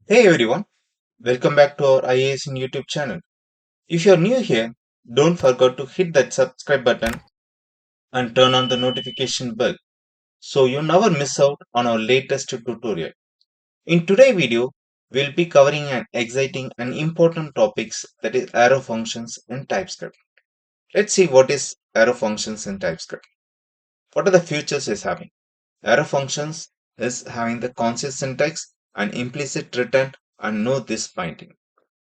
Hey everyone, welcome back to our IAS in YouTube channel. If you're new here, don't forget to hit that subscribe button and turn on the notification bell so you never miss out on our latest tutorial. In today's video, we'll be covering an exciting and important topics that is arrow functions in TypeScript. Let's see what is arrow functions in TypeScript. What are the features it's having? Arrow functions is having the concise syntax and implicit return and no this binding.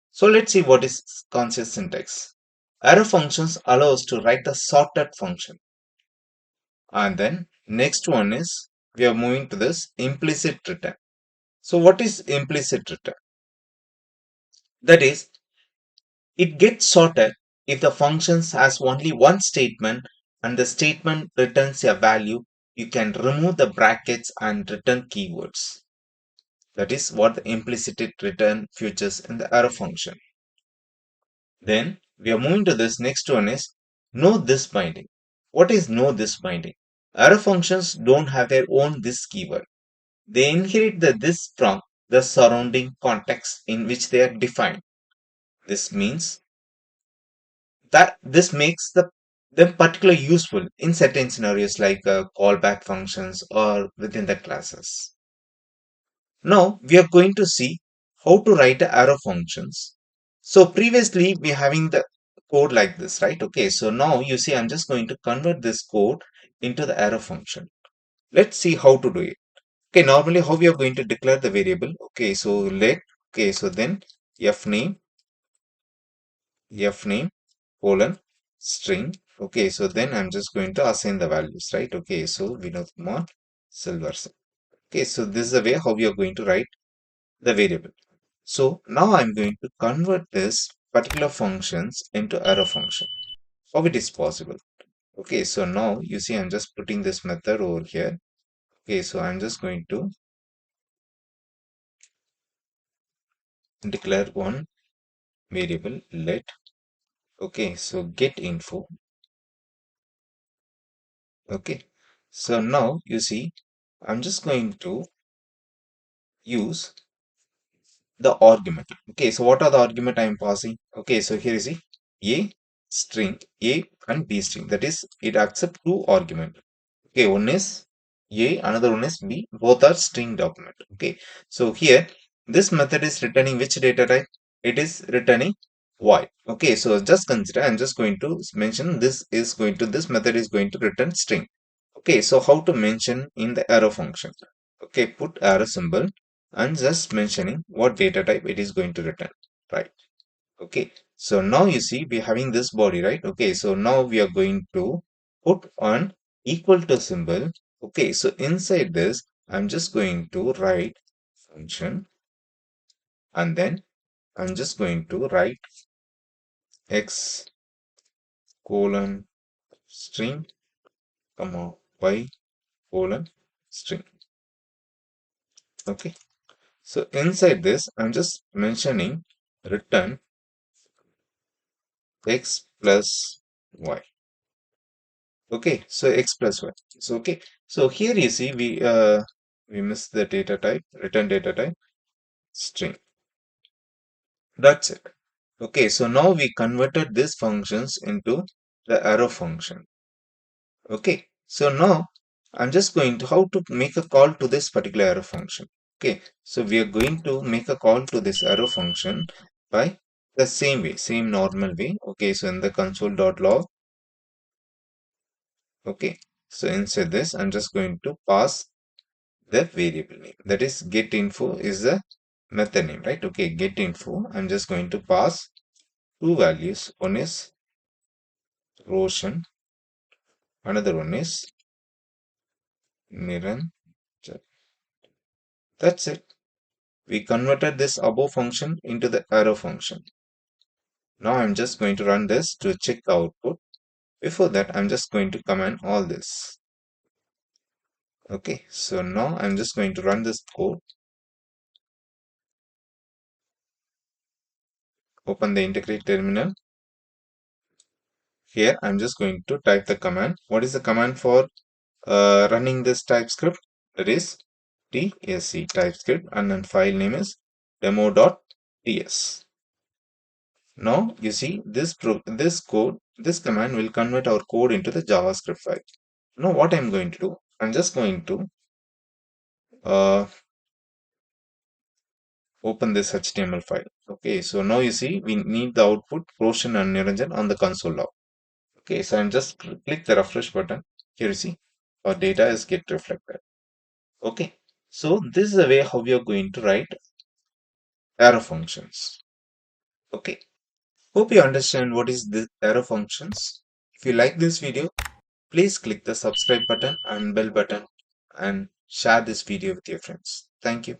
So let's see what is concise syntax. Arrow functions allow us to write the sorted function. And then next one is we are moving to this implicit return. So what is implicit return? That is, it gets sorted if the function has only one statement and the statement returns a value. You can remove the brackets and return keywords. That is what the implicit return features in the arrow function. Then we are moving to this next one is know this binding. What is know this binding? Arrow functions don't have their own this keyword. They inherit the this from the surrounding context in which they are defined. This means that this makes them particularly useful in certain scenarios like callback functions or within the classes. Now we are going to see how to write arrow functions. So previously we having the code like this, right? Okay, so now you see I'm just going to convert this code into the arrow function. Let's see how to do it. Okay, normally how we are going to declare the variable. Okay, so then f name colon string. Okay, so then I'm just going to assign the values, right? Okay, so Vinod Kumar Silver. Okay, so this is the way how we are going to write the variable. So now I'm going to convert this particular functions into arrow function. How it is possible? Okay, so now you see I'm just putting this method over here. Okay, so I'm just going to declare one variable let. Okay, so get info. Okay, so now you see I'm just going to use the argument. Okay, so what are the argument I am passing? Okay, so here is a string a and b string. That is, it accepts two argument. Okay, one is a, another one is b. Both are string document. Okay, so here this method is returning which data type? It is returning y. Okay, so just consider I'm just going to mention this method is going to return string. Okay, so how to mention in the arrow function? Okay, put arrow symbol and just mentioning what data type it is going to return, right? Okay, so now you see we're having this body, right? Okay, so now we are going to put on equal to symbol. Okay, so inside this I'm just going to write function and then I'm just going to write x colon string comma y colon string. Okay, so inside this I'm just mentioning return x plus y. Okay, so x plus y. So okay, so here you see we missed the data type, return data type string. That's it. Okay, so now we converted these functions into the arrow function. Okay, so now I'm just going to how to make a call to this particular arrow function. Okay, so we are going to make a call to this arrow function by the same way, same normal way. Okay, so in the console.log. Okay, so inside this I'm just going to pass the variable name, that is get info is the method name, right? Okay, get info I'm just going to pass two values. One is Roshan, another one is Niran. That's it. We converted this above function into the arrow function. Now I'm just going to run this to check the output. Before that I'm just going to comment all this. Okay, so now I'm just going to run this code. Open the integrate terminal. Here I'm just going to type the command. What is the command for running this TypeScript? That is tsc TypeScript, and then file name is demo.ts. Now you see this command will convert our code into the JavaScript file. Now what I'm going to do, I'm just going to uh, open this HTML file. Okay, so now you see we need the output Roshan and Niranjan on the console log. Okay, so I'm just click the refresh button. Here you see our data is get reflected. Okay, so this is the way how we are going to write arrow functions. Okay, hope you understand what is this arrow functions. If you like this video, please click the subscribe button and bell button and share this video with your friends. Thank you.